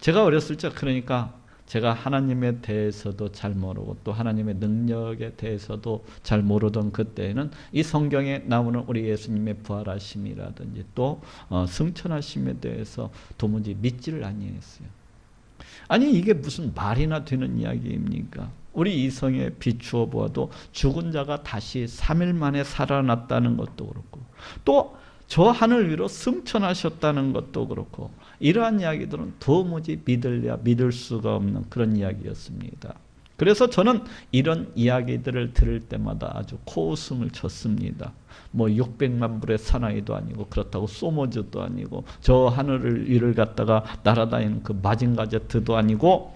제가 어렸을 적 그러니까 제가 하나님에 대해서도 잘 모르고 또 하나님의 능력에 대해서도 잘 모르던 그때에는 이 성경에 나오는 우리 예수님의 부활하심이라든지 또 승천하심에 대해서 도무지 믿지를 아니했어요. 아니 이게 무슨 말이나 되는 이야기입니까? 우리 이성에 비추어 보아도 죽은 자가 다시 3일 만에 살아났다는 것도 그렇고 또 저 하늘 위로 승천하셨다는 것도 그렇고 이러한 이야기들은 도무지 믿을 수가 없는 그런 이야기였습니다. 그래서 저는 이런 이야기들을 들을 때마다 아주 코웃음을 쳤습니다. 뭐 600만 불의 사나이도 아니고 그렇다고 소머즈도 아니고 저 하늘 위를 갖다가 날아다니는 그 마징가제트도 아니고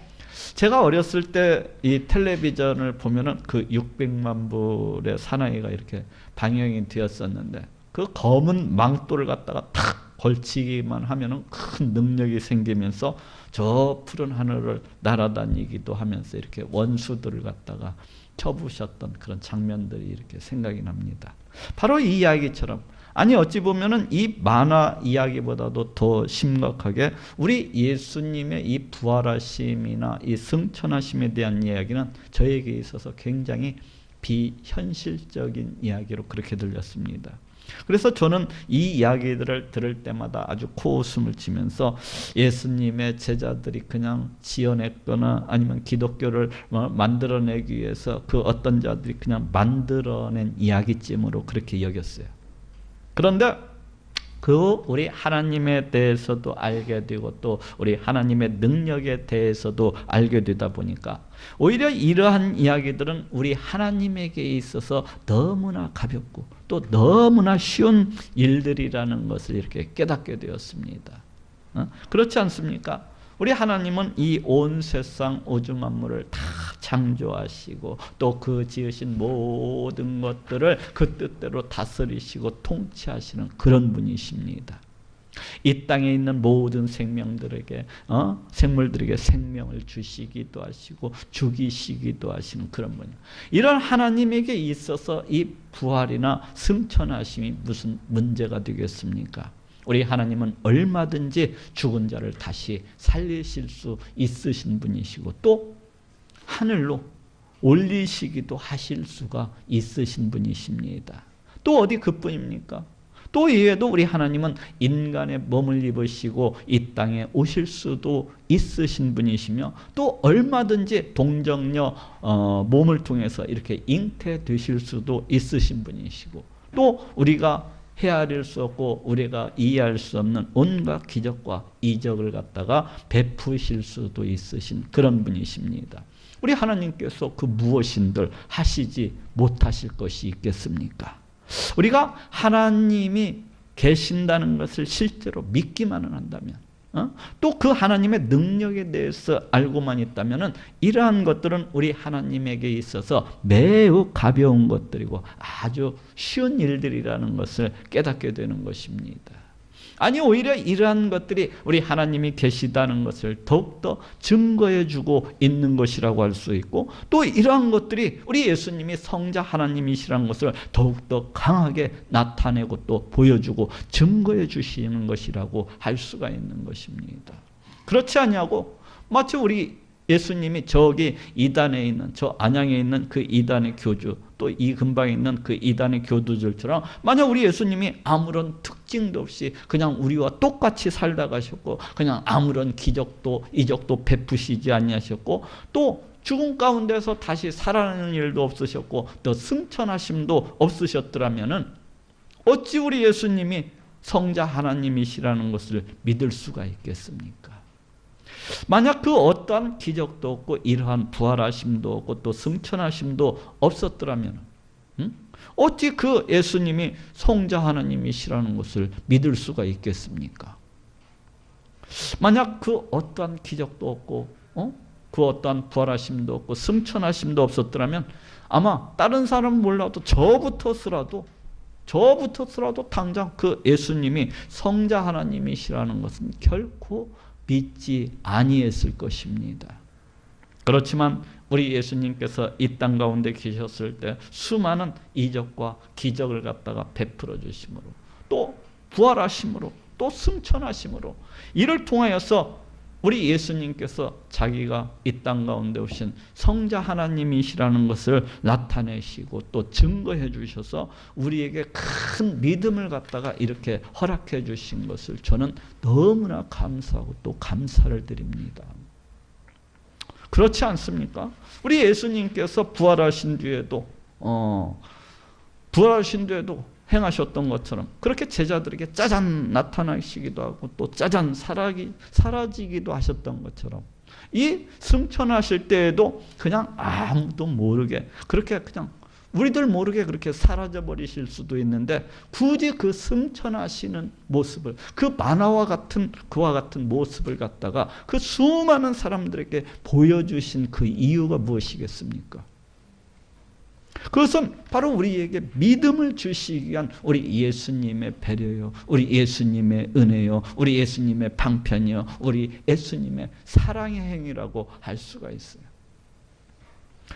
제가 어렸을 때 이 텔레비전을 보면은 그 600만 불의 사나이가 이렇게 방영이 되었었는데 그 검은 망토를 갖다가 탁 걸치기만 하면은 큰 능력이 생기면서 저 푸른 하늘을 날아다니기도 하면서 이렇게 원수들을 갖다가 쳐부셨던 그런 장면들이 이렇게 생각이 납니다. 바로 이 이야기처럼 아니 어찌 보면은 이 만화 이야기보다도 더 심각하게 우리 예수님의 이 부활하심이나 이 승천하심에 대한 이야기는 저에게 있어서 굉장히 비현실적인 이야기로 그렇게 들렸습니다. 그래서 저는 이 이야기들을 들을 때마다 아주 코웃음을 치면서 예수님의 제자들이 그냥 지어냈거나 아니면 기독교를 만들어내기 위해서 그 어떤 자들이 그냥 만들어낸 이야기쯤으로 그렇게 여겼어요. 그런데 그 우리 하나님에 대해서도 알게 되고 또 우리 하나님의 능력에 대해서도 알게 되다 보니까 오히려 이러한 이야기들은 우리 하나님에게 있어서 너무나 가볍고 또 너무나 쉬운 일들이라는 것을 이렇게 깨닫게 되었습니다. 그렇지 않습니까? 우리 하나님은 이 온 세상 우주 만물을 다 창조하시고 또 그 지으신 모든 것들을 그 뜻대로 다스리시고 통치하시는 그런 분이십니다. 이 땅에 있는 모든 생명들에게 생물들에게 생명을 주시기도 하시고 죽이시기도 하시는 그런 분이에요. 이런 하나님에게 있어서 이 부활이나 승천하심이 무슨 문제가 되겠습니까? 우리 하나님은 얼마든지 죽은 자를 다시 살리실 수 있으신 분이시고 또 하늘로 올리시기도 하실 수가 있으신 분이십니다. 또 어디 그뿐입니까? 또 이외에도 우리 하나님은 인간의 몸을 입으시고 이 땅에 오실 수도 있으신 분이시며 또 얼마든지 동정녀 몸을 통해서 이렇게 잉태되실 수도 있으신 분이시고 또 우리가 헤아릴 수 없고 우리가 이해할 수 없는 온갖 기적과 이적을 갖다가 베푸실 수도 있으신 그런 분이십니다. 우리 하나님께서 그 무엇인들 하시지 못하실 것이 있겠습니까? 우리가 하나님이 계신다는 것을 실제로 믿기만은 한다면 또 그 하나님의 능력에 대해서 알고만 있다면 이러한 것들은 우리 하나님에게 있어서 매우 가벼운 것들이고 아주 쉬운 일들이라는 것을 깨닫게 되는 것입니다. 아니 오히려 이러한 것들이 우리 하나님이 계시다는 것을 더욱더 증거해주고 있는 것이라고 할 수 있고 또 이러한 것들이 우리 예수님이 성자 하나님이시라는 것을 더욱더 강하게 나타내고 또 보여주고 증거해 주시는 것이라고 할 수가 있는 것입니다. 그렇지 않냐고 마치 우리 예수님이 저기 이단에 있는 저 안양에 있는 그 이단의 교주 또 이 근방에 있는 그 이단의 교두들처럼 만약 우리 예수님이 아무런 특징도 없이 그냥 우리와 똑같이 살다 가셨고 그냥 아무런 기적도 이적도 베푸시지 아니하셨고 또 죽음 가운데서 다시 살아나는 일도 없으셨고 또 승천하심도 없으셨더라면은 어찌 우리 예수님이 성자 하나님이시라는 것을 믿을 수가 있겠습니까? 만약 그 어떠한 기적도 없고 이러한 부활하심도 없고 또 승천하심도 없었더라면 어찌 그 예수님이 성자 하나님이시라는 것을 믿을 수가 있겠습니까? 만약 그 어떠한 기적도 없고 그 어떠한 부활하심도 없고 승천하심도 없었더라면 아마 다른 사람은 몰라도 저부터서라도 당장 그 예수님이 성자 하나님이시라는 것은 결코 믿지 아니했을 것입니다. 그렇지만 우리 예수님께서 이 땅 가운데 계셨을 때 수많은 이적과 기적을 갖다가 베풀어 주심으로 또 부활하심으로 또 승천하심으로 이를 통하여서 우리 예수님께서 자기가 이 땅 가운데 오신 성자 하나님이시라는 것을 나타내시고 또 증거해 주셔서 우리에게 큰 믿음을 갖다가 이렇게 허락해 주신 것을 저는 너무나 감사하고 또 감사를 드립니다. 그렇지 않습니까? 우리 예수님께서 부활하신 뒤에도 행하셨던 것처럼 그렇게 제자들에게 짜잔 나타나시기도 하고 또 짜잔 사라지기도 하셨던 것처럼 이 승천하실 때에도 그냥 아무도 모르게 그렇게 그냥 우리들 모르게 그렇게 사라져 버리실 수도 있는데 굳이 그 승천하시는 모습을 그 만화와 같은 그와 같은 모습을 갖다가 그 수많은 사람들에게 보여주신 그 이유가 무엇이겠습니까? 그것은 바로 우리에게 믿음을 주시기 위한 우리 예수님의 배려요, 우리 예수님의 은혜요, 우리 예수님의 방편이요, 우리 예수님의 사랑의 행위라고 할 수가 있어요.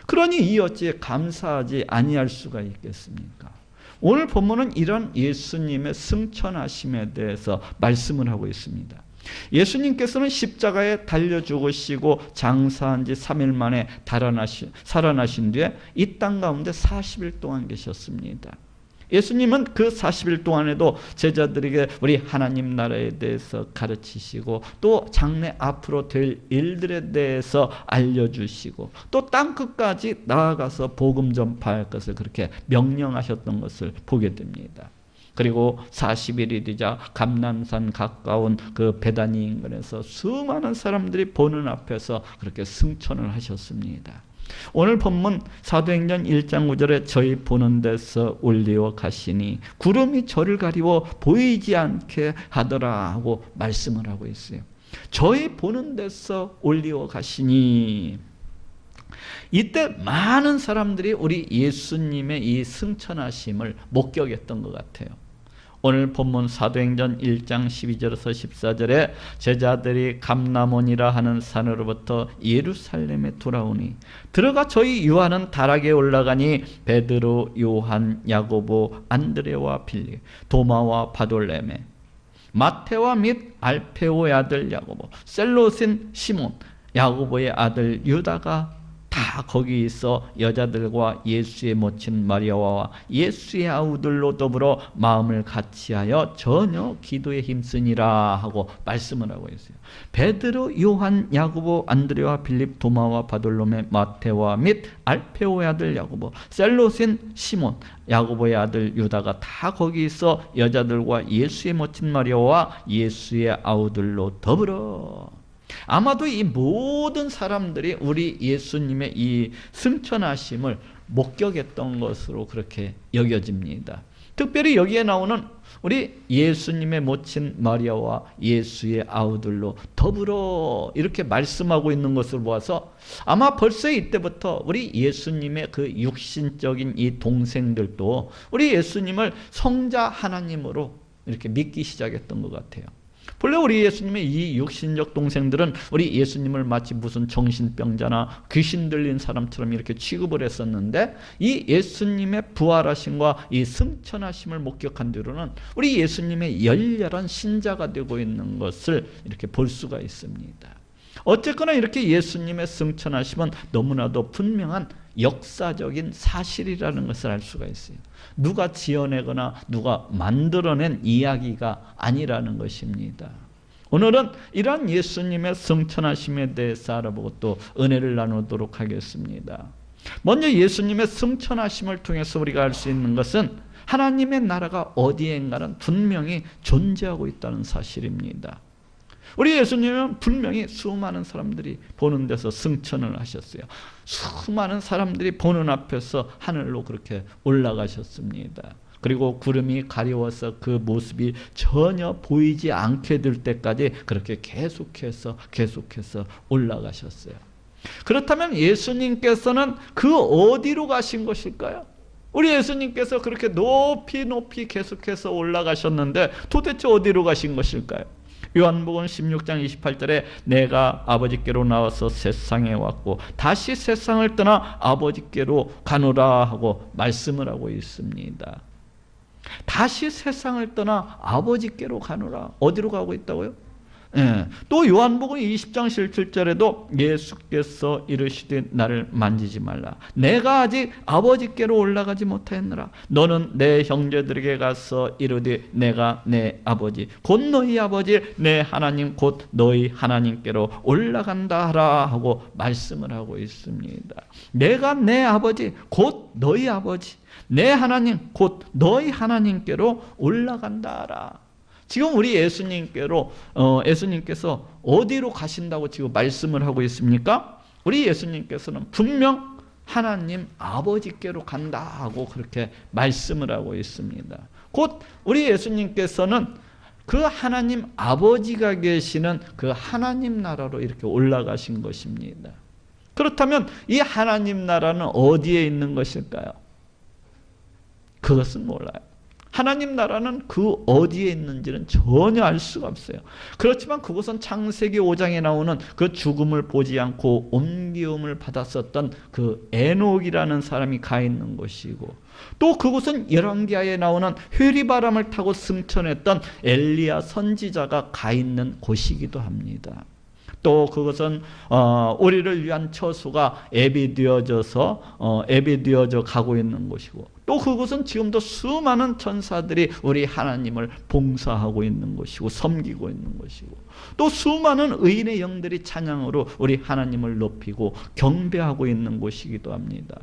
그러니 이 어찌에 감사하지 아니할 수가 있겠습니까? 오늘 본문은 이런 예수님의 승천하심에 대해서 말씀을 하고 있습니다. 예수님께서는 십자가에 달려 죽으시고 장사한 지 3일 만에 살아나신 뒤에 이 땅 가운데 40일 동안 계셨습니다. 예수님은 그 40일 동안에도 제자들에게 우리 하나님 나라에 대해서 가르치시고 또 장래 앞으로 될 일들에 대해서 알려주시고 또 땅끝까지 나아가서 복음 전파할 것을 그렇게 명령하셨던 것을 보게 됩니다. 그리고 40일이 되자 감람산 가까운 그 베다니 인근에서 수많은 사람들이 보는 앞에서 그렇게 승천을 하셨습니다. 오늘 본문 사도행전 1장 9절에 저희 보는 데서 올리어 가시니 구름이 저를 가리워 보이지 않게 하더라 하고 말씀을 하고 있어요. 저희 보는 데서 올리어 가시니 이때 많은 사람들이 우리 예수님의 이 승천하심을 목격했던 것 같아요. 오늘 본문 사도행전 1장 12절에서 14절에 제자들이 감람원이라 하는 산으로부터 예루살렘에 돌아오니 들어가 저희 요한은 다락에 올라가니 베드로, 요한, 야고보, 안드레와 빌립, 도마와 바돌레메, 마테와 및 알페오의 아들 야고보, 셀롯인 시몬, 야고보의 아들 유다가 다 거기 있어 여자들과 예수의 모친 마리아와 예수의 아우들로 더불어 마음을 같이하여 전혀 기도에 힘쓰니라 하고 말씀을 하고 있어요. 베드로, 요한, 야고보, 안드레와 빌립, 도마와 바돌로메, 마테와 및 알페오의 아들 야고보, 셀롯인 시몬, 야고보의 아들 유다가 다 거기 있어 여자들과 예수의 모친 마리아와 예수의 아우들로 더불어. 아마도 이 모든 사람들이 우리 예수님의 이 승천하심을 목격했던 것으로 그렇게 여겨집니다. 특별히 여기에 나오는 우리 예수님의 모친 마리아와 예수의 아우들로 더불어 이렇게 말씀하고 있는 것을 보아서 아마 벌써 이때부터 우리 예수님의 그 육신적인 이 동생들도 우리 예수님을 성자 하나님으로 이렇게 믿기 시작했던 것 같아요. 본래 우리 예수님의 이 육신적 동생들은 우리 예수님을 마치 무슨 정신병자나 귀신 들린 사람처럼 이렇게 취급을 했었는데 이 예수님의 부활하심과 이 승천하심을 목격한 뒤로는 우리 예수님의 열렬한 신자가 되고 있는 것을 이렇게 볼 수가 있습니다. 어쨌거나 이렇게 예수님의 승천하심은 너무나도 분명한 역사적인 사실이라는 것을 알 수가 있어요. 누가 지어내거나 누가 만들어낸 이야기가 아니라는 것입니다. 오늘은 이러한 예수님의 승천하심에 대해서 알아보고 또 은혜를 나누도록 하겠습니다. 먼저 예수님의 승천하심을 통해서 우리가 알 수 있는 것은 하나님의 나라가 어디엔가는 분명히 존재하고 있다는 사실입니다. 우리 예수님은 분명히 수많은 사람들이 보는 데서 승천을 하셨어요. 수많은 사람들이 보는 앞에서 하늘로 그렇게 올라가셨습니다. 그리고 구름이 가려워서 그 모습이 전혀 보이지 않게 될 때까지 그렇게 계속해서 올라가셨어요. 그렇다면 예수님께서는 그 어디로 가신 것일까요? 우리 예수님께서 그렇게 높이 계속해서 올라가셨는데 도대체 어디로 가신 것일까요? 요한복음 16장 28절에 내가 아버지께로 나와서 세상에 왔고 다시 세상을 떠나 아버지께로 가노라 하고 말씀을 하고 있습니다. 다시 세상을 떠나 아버지께로 가노라. 어디로 가고 있다고요? 예. 또 요한복음 20장 17절에도 예수께서 이르시되 나를 만지지 말라. 내가 아직 아버지께로 올라가지 못하였느라. 너는 내 형제들에게 가서 이르되 내가 내 아버지 곧 너희 아버지 내 하나님 곧 너희 하나님께로 올라간다 하라 하고 말씀을 하고 있습니다. 내가 내 아버지 곧 너희 아버지 내 하나님 곧 너희 하나님께로 올라간다 하라. 지금 우리 예수님께서 어디로 가신다고 지금 말씀을 하고 있습니까? 우리 예수님께서는 분명 하나님 아버지께로 간다 하고 그렇게 말씀을 하고 있습니다. 곧 우리 예수님께서는 그 하나님 아버지가 계시는 그 하나님 나라로 이렇게 올라가신 것입니다. 그렇다면 이 하나님 나라는 어디에 있는 것일까요? 그것은 몰라요. 하나님 나라는 그 어디에 있는지는 전혀 알 수가 없어요. 그렇지만 그것은 창세기 5장에 나오는 그 죽음을 보지 않고 옮기움을 받았었던 그 에녹이라는 사람이 가 있는 곳이고, 또 그곳은 열왕기하에 나오는 회리바람을 타고 승천했던 엘리야 선지자가 가 있는 곳이기도 합니다. 또 그것은 우리를 위한 처소가 예비되어져 가고 있는 곳이고, 또 그곳은 지금도 수많은 천사들이 우리 하나님을 봉사하고 있는 곳이고 섬기고 있는 곳이고, 또 수많은 의인의 영들이 찬양으로 우리 하나님을 높이고 경배하고 있는 곳이기도 합니다.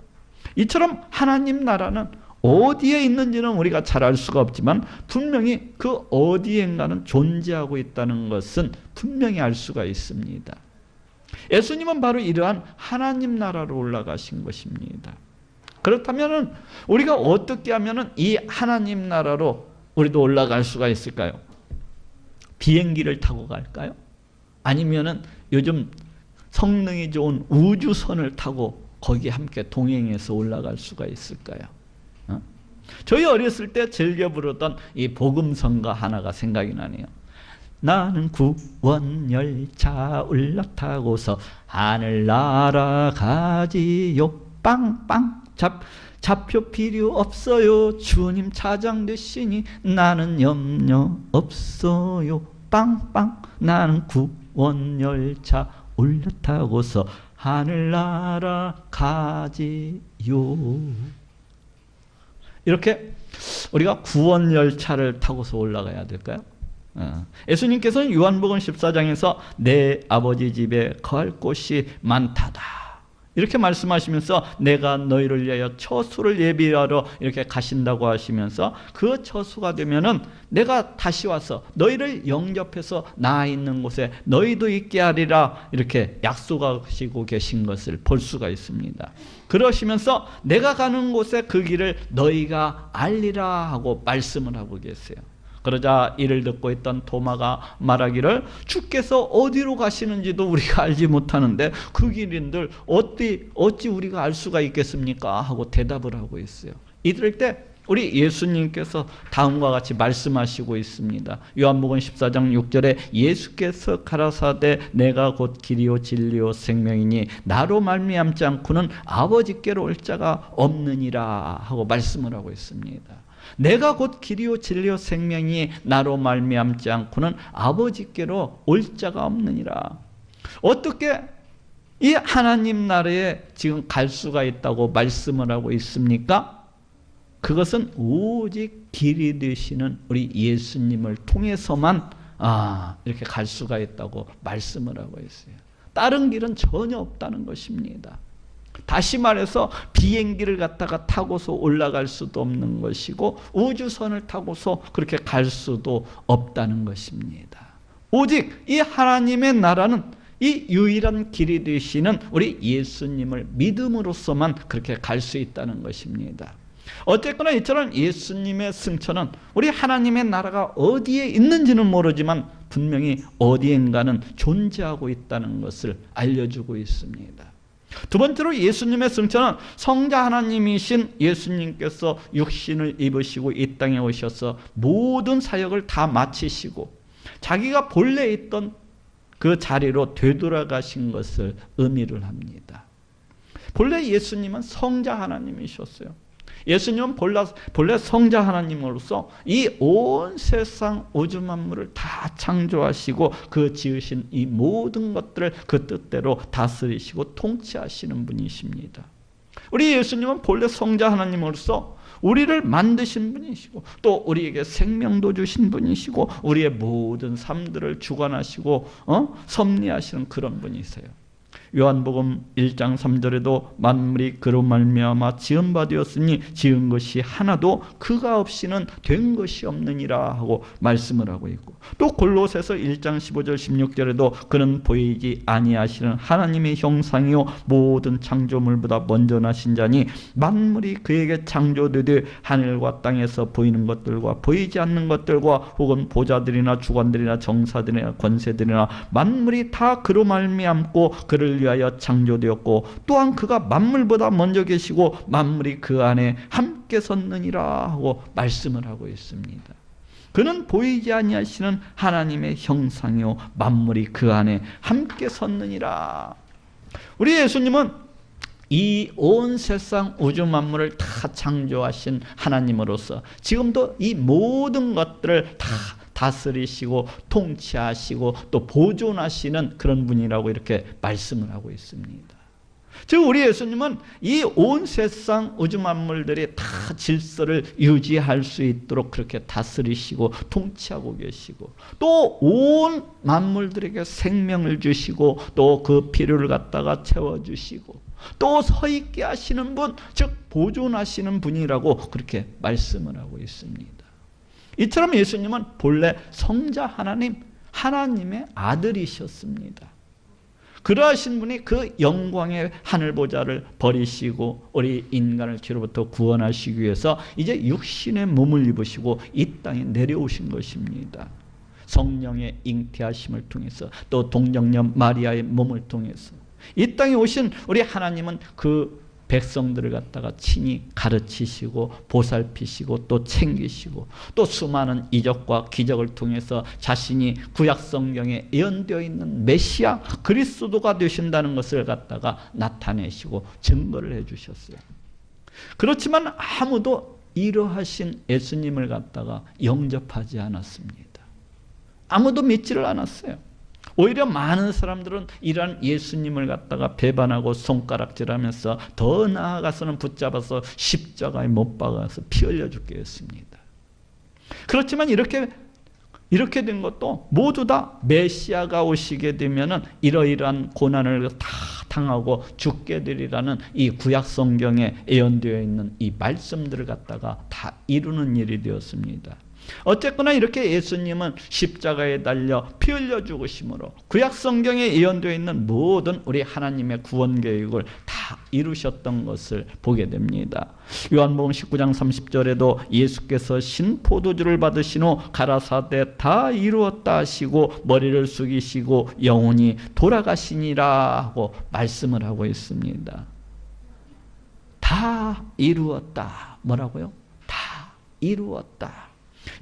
이처럼 하나님 나라는 어디에 있는지는 우리가 잘 알 수가 없지만 분명히 그 어디엔가는 존재하고 있다는 것은 분명히 알 수가 있습니다. 예수님은 바로 이러한 하나님 나라로 올라가신 것입니다. 그렇다면 우리가 어떻게 하면 이 하나님 나라로 우리도 올라갈 수가 있을까요? 비행기를 타고 갈까요? 아니면은 요즘 성능이 좋은 우주선을 타고 거기 함께 동행해서 올라갈 수가 있을까요? 저희 어렸을 때 즐겨 부르던 이 복음성가 하나가 생각이 나네요. 나는 구원열차 올라타고서 하늘 날아가지요. 빵빵 좌표 필요 없어요. 주님 차장 되시니 나는 염려 없어요. 빵빵 나는 구원열차 올라타고서 하늘 날아가지요. 이렇게 우리가 구원열차를 타고서 올라가야 될까요? 예수님께서는 요한복음 14장에서 내 아버지 집에 거할 곳이 많다다 이렇게 말씀하시면서 내가 너희를 위하여 처소를 예비하러 이렇게 가신다고 하시면서 그 처소가 되면은 내가 다시 와서 너희를 영접해서 나 있는 곳에 너희도 있게 하리라 이렇게 약속하시고 계신 것을 볼 수가 있습니다. 그러시면서 내가 가는 곳에 그 길을 너희가 알리라 하고 말씀을 하고 계세요. 그러자 이를 듣고 있던 도마가 말하기를 주께서 어디로 가시는지도 우리가 알지 못하는데 그 길인들 어찌 우리가 알 수가 있겠습니까? 하고 대답을 하고 있어요. 이럴 때 우리 예수님께서 다음과 같이 말씀하시고 있습니다. 요한복음 14장 6절에 예수께서 가라사대 내가 곧 길이요 진리요 생명이니 나로 말미암지 않고는 아버지께로 올 자가 없느니라 하고 말씀을 하고 있습니다. 내가 곧 길이요 진리요 생명이 나로 말미암지 않고는 아버지께로 올 자가 없느니라. 어떻게 이 하나님 나라에 지금 갈 수가 있다고 말씀을 하고 있습니까? 그것은 오직 길이 되시는 우리 예수님을 통해서만 이렇게 갈 수가 있다고 말씀을 하고 있어요. 다른 길은 전혀 없다는 것입니다. 다시 말해서 비행기를 갖다가 타고서 올라갈 수도 없는 것이고 우주선을 타고서 그렇게 갈 수도 없다는 것입니다. 오직 이 하나님의 나라는 이 유일한 길이 되시는 우리 예수님을 믿음으로써만 그렇게 갈 수 있다는 것입니다. 어쨌거나 이처럼 예수님의 승천은 우리 하나님의 나라가 어디에 있는지는 모르지만 분명히 어디엔가는 존재하고 있다는 것을 알려주고 있습니다. 두 번째로 예수님의 승천은 성자 하나님이신 예수님께서 육신을 입으시고 이 땅에 오셔서 모든 사역을 다 마치시고 자기가 본래 있던 그 자리로 되돌아가신 것을 의미를 합니다. 본래 예수님은 성자 하나님이셨어요. 예수님은 본래 성자 하나님으로서 이 온 세상 우주 만물을 다 창조하시고 그 지으신 이 모든 것들을 그 뜻대로 다스리시고 통치하시는 분이십니다. 우리 예수님은 본래 성자 하나님으로서 우리를 만드신 분이시고 또 우리에게 생명도 주신 분이시고 우리의 모든 삶들을 주관하시고 섭리하시는 그런 분이세요. 요한복음 1장 3절에도 만물이 그로 말미암아 지은 바 되었으니 지은 것이 하나도 그가 없이는 된 것이 없느니라 하고 말씀을 하고 있고, 또 골로새서 1장 15절 16절에도 그는 보이지 아니하시는 하나님의 형상이요 모든 창조물보다 먼저 나신 자니 만물이 그에게 창조되되 하늘과 땅에서 보이는 것들과 보이지 않는 것들과 혹은 보좌들이나 주관들이나 정사들이나 권세들이나 만물이 다 그로 말미암고 그를 위하여 창조되었고 또한 그가 만물보다 먼저 계시고 만물이 그 안에 함께 섰느니라 하고 말씀을 하고 있습니다. 그는 보이지 아니하시는 하나님의 형상이요 만물이 그 안에 함께 섰느니라. 우리 예수님은 이 온 세상 우주 만물을 다 창조하신 하나님으로서 지금도 이 모든 것들을 다 다스리시고 통치하시고 또 보존하시는 그런 분이라고 이렇게 말씀을 하고 있습니다. 즉 우리 예수님은 이 온 세상 우주 만물들이 다 질서를 유지할 수 있도록 그렇게 다스리시고 통치하고 계시고 또 온 만물들에게 생명을 주시고 또 그 필요를 갖다가 채워주시고 또 서 있게 하시는 분, 즉 보존하시는 분이라고 그렇게 말씀을 하고 있습니다. 이처럼 예수님은 본래 성자 하나님, 하나님의 아들이셨습니다. 그러하신 분이 그 영광의 하늘 보좌를 버리시고 우리 인간을 죄로부터 구원하시기 위해서 이제 육신의 몸을 입으시고 이 땅에 내려오신 것입니다. 성령의 잉태하심을 통해서 또 동정녀 마리아의 몸을 통해서 이 땅에 오신 우리 하나님은 그 백성들을 갖다가 친히 가르치시고 보살피시고 또 챙기시고 또 수많은 이적과 기적을 통해서 자신이 구약 성경에 예언되어 있는 메시아 그리스도가 되신다는 것을 갖다가 나타내시고 증거를 해주셨어요. 그렇지만 아무도 이러하신 예수님을 갖다가 영접하지 않았습니다. 아무도 믿지를 않았어요. 오히려 많은 사람들은 이러한 예수님을 갖다가 배반하고 손가락질하면서 더 나아가서는 붙잡아서 십자가에 못 박아서 피 흘려 죽게 했습니다. 그렇지만 이렇게 된 것도 모두 다 메시아가 오시게 되면은 이러이러한 고난을 다 당하고 죽게 되리라는 이 구약 성경에 예언되어 있는 이 말씀들을 갖다가 다 이루는 일이 되었습니다. 어쨌거나 이렇게 예수님은 십자가에 달려 피 흘려 죽으심으로 구약 성경에 예언되어 있는 모든 우리 하나님의 구원 계획을 다 이루셨던 것을 보게 됩니다. 요한복음 19장 30절에도 예수께서 신포도주를 받으신 후 가라사대 다 이루었다 하시고 머리를 숙이시고 영원히 돌아가시니라 하고 말씀을 하고 있습니다. 다 이루었다. 뭐라고요? 다 이루었다.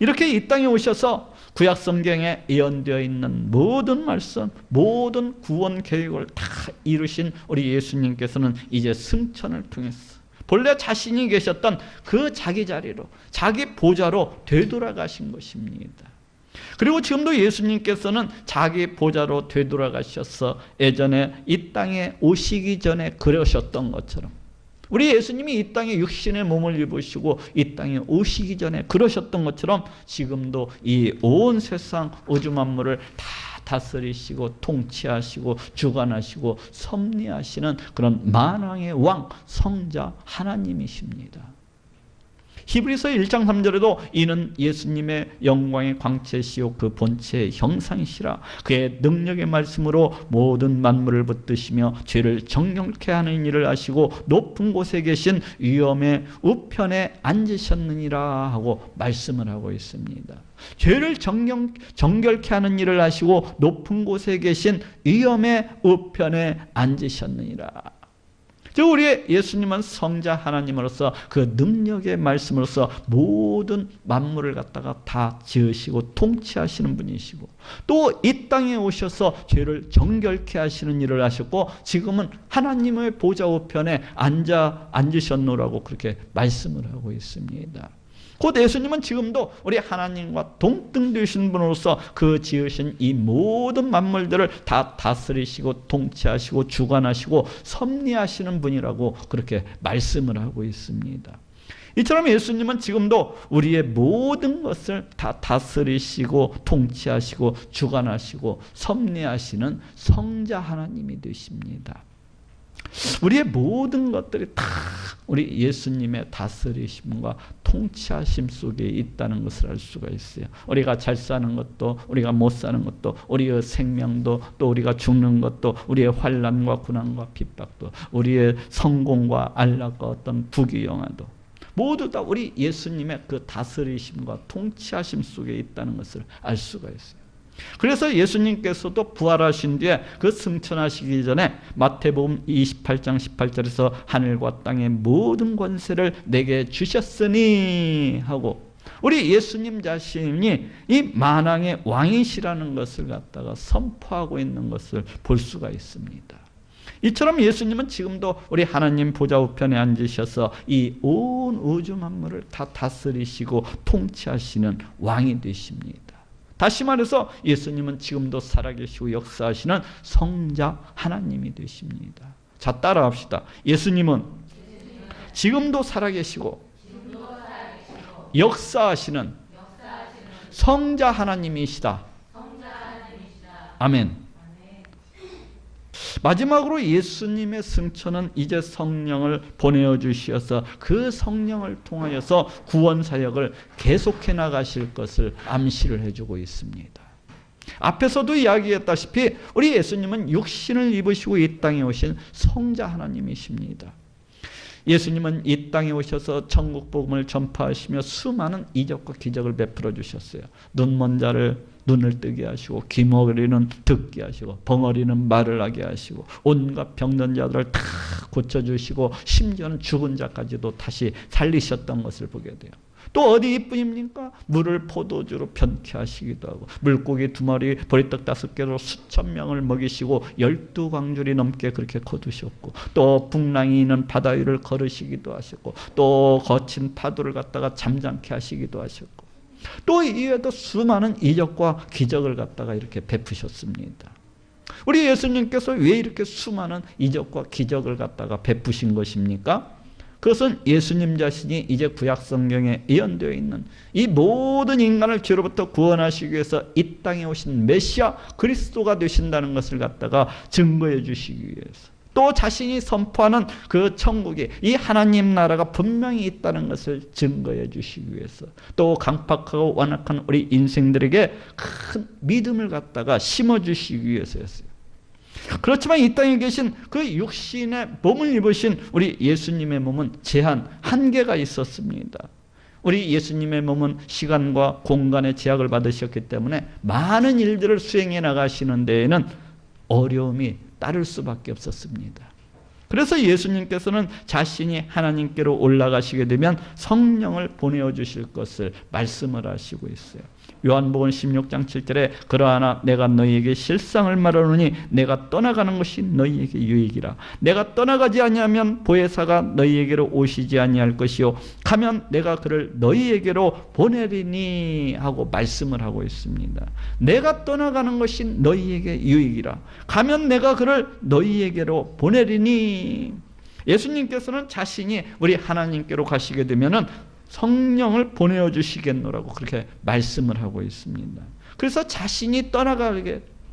이렇게 이 땅에 오셔서 구약 성경에 예언되어 있는 모든 말씀, 모든 구원 계획을 다 이루신 우리 예수님께서는 이제 승천을 통해서 본래 자신이 계셨던 그 자기 자리로, 자기 보좌로 되돌아가신 것입니다. 그리고 지금도 예수님께서는 자기 보좌로 되돌아가셔서 예전에 이 땅에 오시기 전에 그러셨던 것처럼 우리 예수님이 이 땅에 육신의 몸을 입으시고 이 땅에 오시기 전에 그러셨던 것처럼 지금도 이 온 세상 우주 만물을 다 다스리시고 통치하시고 주관하시고 섭리하시는 그런 만왕의 왕 성자 하나님이십니다. 히브리서 1장 3절에도 이는 예수님의 영광의 광채시요 그 본체의 형상이시라. 그의 능력의 말씀으로 모든 만물을 붙드시며 죄를 정결케 하는 일을 하시고 높은 곳에 계신 위엄의 우편에 앉으셨느니라 하고 말씀을 하고 있습니다. 죄를 정결케 하는 일을 하시고 높은 곳에 계신 위엄의 우편에 앉으셨느니라. 우리의 예수님은 성자 하나님으로서 그 능력의 말씀으로서 모든 만물을 갖다가 다 지으시고 통치하시는 분이시고, 또 이 땅에 오셔서 죄를 정결케 하시는 일을 하셨고, 지금은 하나님의 보좌 우편에 앉으셨노라고 그렇게 말씀을 하고 있습니다. 곧 예수님은 지금도 우리 하나님과 동등되신 분으로서 그 지으신 이 모든 만물들을 다 다스리시고 통치하시고 주관하시고 섭리하시는 분이라고 그렇게 말씀을 하고 있습니다. 이처럼 예수님은 지금도 우리의 모든 것을 다 다스리시고 통치하시고 주관하시고 섭리하시는 성자 하나님이 되십니다. 우리의 모든 것들이 다 우리 예수님의 다스리심과 통치하심 속에 있다는 것을 알 수가 있어요. 우리가 잘 사는 것도, 우리가 못 사는 것도, 우리의 생명도, 또 우리가 죽는 것도, 우리의 환난과 고난과 핍박도, 우리의 성공과 안락과 어떤 부귀영화도 모두 다 우리 예수님의 그 다스리심과 통치하심 속에 있다는 것을 알 수가 있어요. 그래서 예수님께서도 부활하신 뒤에 그 승천하시기 전에 마태복음 28장 18절에서 하늘과 땅의 모든 권세를 내게 주셨으니 하고, 우리 예수님 자신이 이 만왕의 왕이시라는 것을 갖다가 선포하고 있는 것을 볼 수가 있습니다. 이처럼 예수님은 지금도 우리 하나님 보좌 우편에 앉으셔서 이 온 우주 만물을 다 다스리시고 통치하시는 왕이 되십니다. 다시 말해서 예수님은 지금도 살아계시고 역사하시는 성자 하나님이 되십니다. 자, 따라합시다. 예수님은 지금도 살아계시고 역사하시는 성자 하나님이시다. 아멘. 마지막으로 예수님의 승천은 이제 성령을 보내어 주시어서 그 성령을 통하여서 구원 사역을 계속해 나가실 것을 암시를 해주고 있습니다. 앞에서도 이야기했다시피 우리 예수님은 육신을 입으시고 이 땅에 오신 성자 하나님이십니다. 예수님은 이 땅에 오셔서 천국 복음을 전파하시며 수많은 이적과 기적을 베풀어 주셨어요. 눈먼 자를 눈을 뜨게 하시고, 귀머거리는 듣게 하시고, 벙어리는 말을 하게 하시고, 온갖 병든 자들을 다 고쳐주시고, 심지어는 죽은 자까지도 다시 살리셨던 것을 보게 돼요. 또 어디 이뿐입니까? 물을 포도주로 변케 하시기도 하고, 물고기 2마리 보리떡 5개로 수천 명을 먹이시고 12광주리 넘게 그렇게 거두셨고, 또 풍랑이 있는 바다 위를 걸으시기도 하셨고, 또 거친 파도를 갖다가 잠잠케 하시기도 하셨고, 또 이외에도 수많은 이적과 기적을 갖다가 이렇게 베푸셨습니다. 우리 예수님께서 왜 이렇게 수많은 이적과 기적을 갖다가 베푸신 것입니까? 그것은 예수님 자신이 이제 구약 성경에 예언되어 있는 이 모든 인간을 죄로부터 구원하시기 위해서 이 땅에 오신 메시아 그리스도가 되신다는 것을 갖다가 증거해 주시기 위해서, 또 자신이 선포하는 그 천국이, 이 하나님 나라가 분명히 있다는 것을 증거해 주시기 위해서, 또 강팍하고 완악한 우리 인생들에게 큰 믿음을 갖다가 심어 주시기 위해서였어요. 그렇지만 이 땅에 계신 그 육신의 몸을 입으신 우리 예수님의 몸은 제한, 한계가 있었습니다. 우리 예수님의 몸은 시간과 공간의 제약을 받으셨기 때문에 많은 일들을 수행해 나가시는 데에는 어려움이 따를 수밖에 없었습니다. 그래서 예수님께서는 자신이 하나님께로 올라가시게 되면 성령을 보내어 주실 것을 말씀을 하시고 있어요. 요한복음 16장 7절에 그러하나 내가 너희에게 실상을 말하노니 내가 떠나가는 것이 너희에게 유익이라. 내가 떠나가지 아니하면 보혜사가 너희에게로 오시지 아니할 것이요 가면 내가 그를 너희에게로 보내리니 하고 말씀을 하고 있습니다. 내가 떠나가는 것이 너희에게 유익이라. 가면 내가 그를 너희에게로 보내리니. 예수님께서는 자신이 우리 하나님께로 가시게 되면은 성령을 보내어 주시겠노라고 그렇게 말씀을 하고 있습니다. 그래서 자신이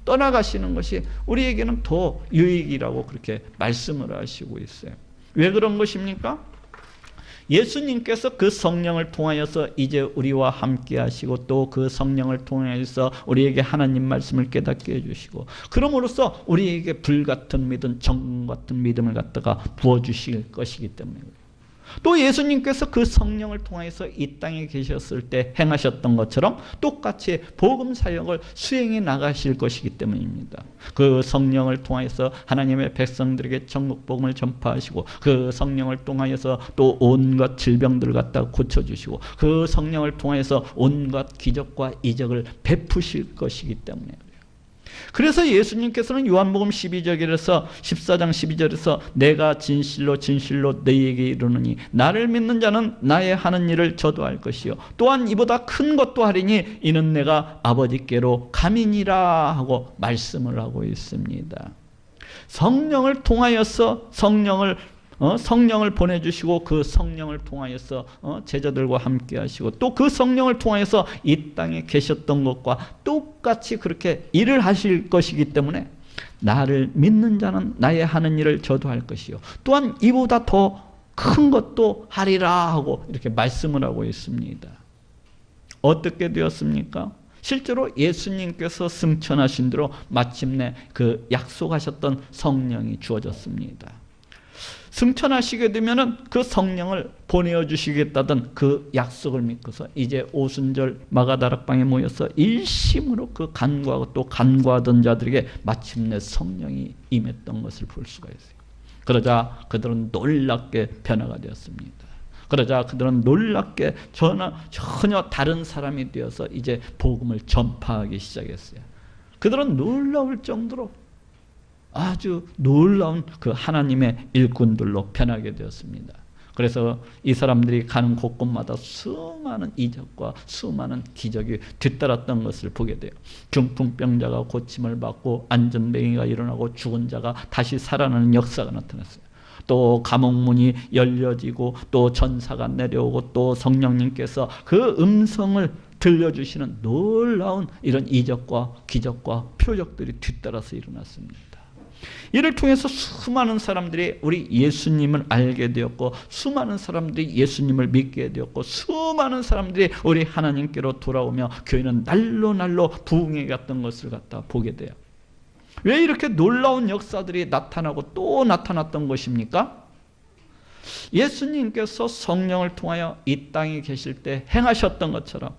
떠나가시는 것이 우리에게는 더 유익이라고 그렇게 말씀을 하시고 있어요. 왜 그런 것입니까? 예수님께서 그 성령을 통하여서 이제 우리와 함께 하시고, 또 그 성령을 통하여서 우리에게 하나님 말씀을 깨닫게 해주시고, 그럼으로써 우리에게 불같은 믿음, 정금 같은 믿음을 갖다가 부어주실 것이기 때문에, 또 예수님께서 그 성령을 통해서 이 땅에 계셨을 때 행하셨던 것처럼 똑같이 복음 사역을 수행해 나가실 것이기 때문입니다. 그 성령을 통해서 하나님의 백성들에게 천국 복음을 전파하시고, 그 성령을 통하여서 또 온갖 질병들을 갖다 고쳐주시고, 그 성령을 통해서 온갖 기적과 이적을 베푸실 것이기 때문에, 그래서 예수님께서는 요한복음 12절에서 14장 12절에서 내가 진실로 진실로 너희에게 이르노니 나를 믿는 자는 나의 하는 일을 저도 할 것이요 또한 이보다 큰 것도 하리니 이는 내가 아버지께로 감이니라 하고 말씀을 하고 있습니다. 성령을 통하여서 성령을 보내주시고, 그 성령을 통하여서 제자들과 함께 하시고, 또 그 성령을 통하여서 이 땅에 계셨던 것과 똑같이 그렇게 일을 하실 것이기 때문에 나를 믿는 자는 나의 하는 일을 저도 할 것이요 또한 이보다 더 큰 것도 하리라 하고 이렇게 말씀을 하고 있습니다. 어떻게 되었습니까? 실제로 예수님께서 승천하신 대로 마침내 그 약속하셨던 성령이 주어졌습니다. 승천하시게 되면은 그 성령을 보내어 주시겠다던 그 약속을 믿고서 이제 오순절 마가다락방에 모여서 일심으로 그 간구하고 또 간구하던 자들에게 마침내 성령이 임했던 것을 볼 수가 있어요. 그러자 그들은 놀랍게 변화가 되었습니다. 그러자 그들은 놀랍게 전혀 다른 사람이 되어서 이제 복음을 전파하기 시작했어요. 그들은 놀라울 정도로 아주 놀라운 그 하나님의 일꾼들로 변하게 되었습니다. 그래서 이 사람들이 가는 곳곳마다 수많은 이적과 수많은 기적이 뒤따랐던 것을 보게 돼요. 중풍병자가 고침을 받고 안전뱅이가 일어나고 죽은 자가 다시 살아나는 역사가 나타났어요. 또 감옥문이 열려지고 또 전사가 내려오고 또 성령님께서 그 음성을 들려주시는 놀라운 이런 이적과 기적과 표적들이 뒤따라서 일어났습니다. 이를 통해서 수많은 사람들이 우리 예수님을 알게 되었고, 수많은 사람들이 예수님을 믿게 되었고, 수많은 사람들이 우리 하나님께로 돌아오며 교회는 날로 부흥해 갔던 것을 갖다 보게 돼요. 왜 이렇게 놀라운 역사들이 나타나고 또 나타났던 것입니까? 예수님께서 성령을 통하여 이 땅에 계실 때 행하셨던 것처럼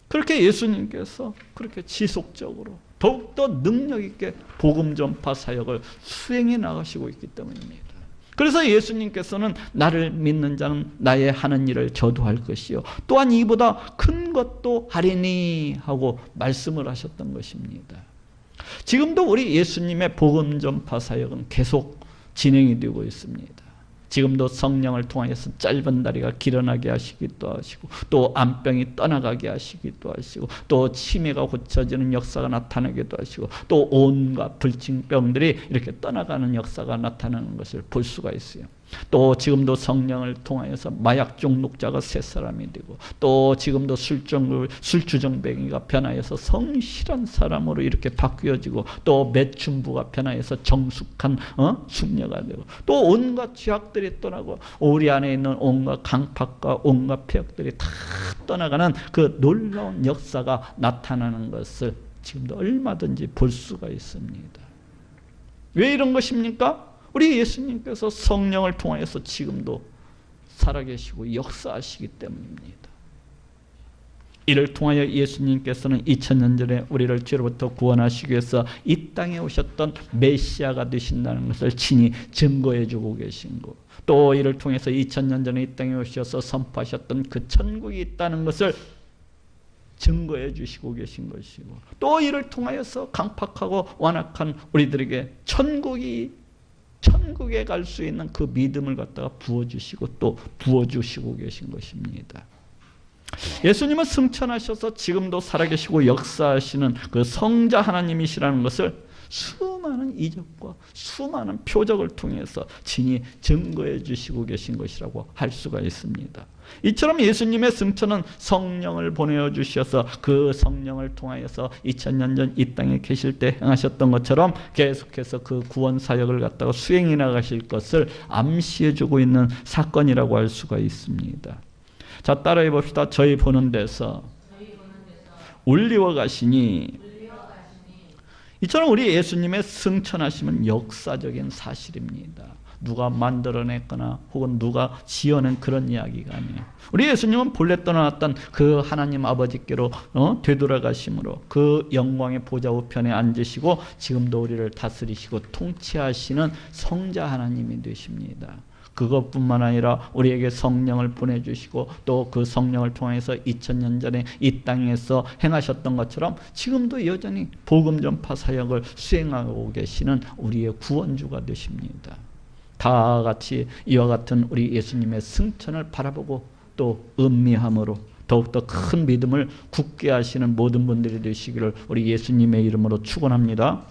그렇게 예수님께서 그렇게 지속적으로 더욱더 능력 있게 복음 전파 사역을 수행해 나가시고 있기 때문입니다. 그래서 예수님께서는 나를 믿는 자는 나의 하는 일을 저도 할 것이요 또한 이보다 큰 것도 하리니 하고 말씀을 하셨던 것입니다. 지금도 우리 예수님의 복음 전파 사역은 계속 진행이 되고 있습니다. 지금도 성령을 통하여서 짧은 다리가 길어나게 하시기도 하시고, 또 암병이 떠나가게 하시기도 하시고, 또 치매가 고쳐지는 역사가 나타나기도 하시고, 또 온갖 불치병들이 이렇게 떠나가는 역사가 나타나는 것을 볼 수가 있어요. 또 지금도 성령을 통하여서 마약 중독자가 새 사람이 되고, 또 지금도 술주정뱅이가 변하여서 성실한 사람으로 이렇게 바뀌어지고, 또 매춘부가 변하여서 정숙한 숙녀가 되고, 또 온갖 죄악들이 떠나고 우리 안에 있는 온갖 강팍과 온갖 폐역들이 다 떠나가는 그 놀라운 역사가 나타나는 것을 지금도 얼마든지 볼 수가 있습니다. 왜 이런 것입니까? 우리 예수님께서 성령을 통하여서 지금도 살아계시고 역사하시기 때문입니다. 이를 통하여 예수님께서는 2000년 전에 우리를 죄로부터 구원하시기 위해서 이 땅에 오셨던 메시아가 되신다는 것을 친히 증거해 주고 계신 것, 또 이를 통해서 2000년 전에 이 땅에 오셔서 선포하셨던 그 천국이 있다는 것을 증거해 주시고 계신 것이고, 또 이를 통하여서 강팍하고 완악한 우리들에게 천국에 갈 수 있는 그 믿음을 갖다가 부어주시고 또 부어주시고 계신 것입니다. 예수님은 승천하셔서 지금도 살아계시고 역사하시는 그 성자 하나님이시라는 것을 수많은 이적과 수많은 표적을 통해서 친히 증거해 주시고 계신 것이라고 할 수가 있습니다. 이처럼 예수님의 승천은 성령을 보내어 주셔서 그 성령을 통하여서 2000년 전 이 땅에 계실 때 행하셨던 것처럼 계속해서 그 구원 사역을 갖다가 수행해 나가실 것을 암시해 주고 있는 사건이라고 할 수가 있습니다. 자, 따라해 봅시다. 저희 보는 데서 울리워 가시니. 이처럼 우리 예수님의 승천하심은 역사적인 사실입니다. 누가 만들어냈거나 혹은 누가 지어낸 그런 이야기가 아니에요. 우리 예수님은 본래 떠나왔던 그 하나님 아버지께로 되돌아가심으로 그 영광의 보좌 우편에 앉으시고 지금도 우리를 다스리시고 통치하시는 성자 하나님이 되십니다. 그것뿐만 아니라 우리에게 성령을 보내주시고 또 그 성령을 통해서 2000년 전에 이 땅에서 행하셨던 것처럼 지금도 여전히 복음 전파 사역을 수행하고 계시는 우리의 구원주가 되십니다. 다 같이 이와 같은 우리 예수님의 승천을 바라보고 또 음미함으로 더욱더 큰 믿음을 굳게 하시는 모든 분들이 되시기를 우리 예수님의 이름으로 축원합니다.